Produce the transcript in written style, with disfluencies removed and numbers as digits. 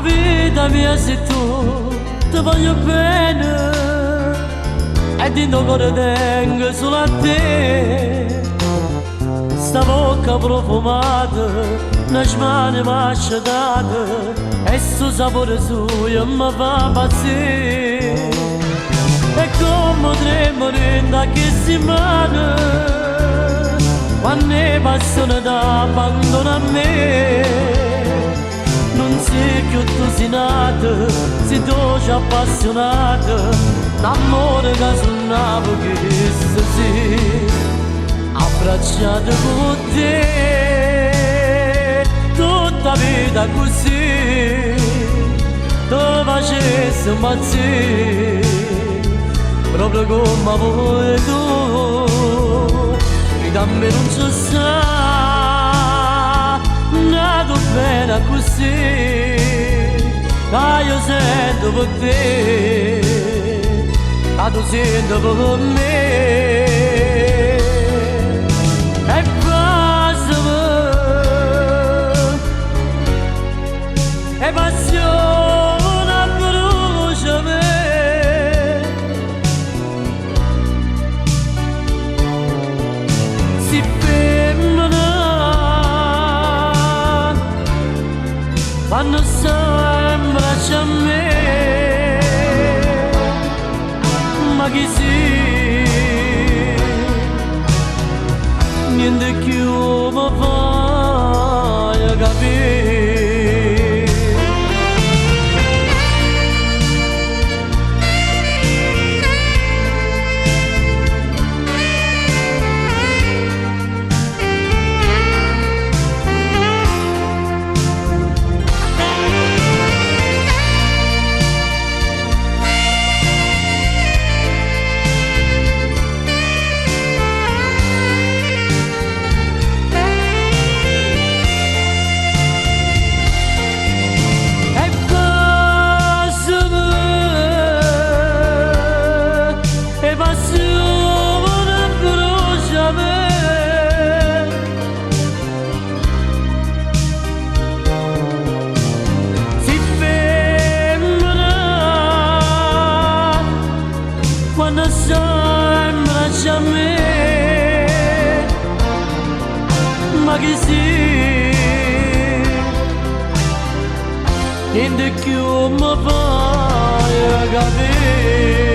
vita mia sei tu, ti voglio bene e dentro cuore tengo solo a te. Sta bocca profumata, una mani masciata e sto sapore suo mi fa impazzire. E come tremare che si mano quando è passione d'abbandona a me. Non sei più tu sei nato, sei tu già appassionato, l'amore che suonavo che sì, abbracciato con te, tutta vita così, ti facessi impazzire, proprio come vuoi tu, e da me non ci sta. Nato bene così, che io sento per te, che tu senti per me. E basta, e passione brucia me. Si quando sembra c'è a me, ma chi sì, niente più mi fa capire. Quando sembra c'è a me, ma chi sì, niente più mi fa capire.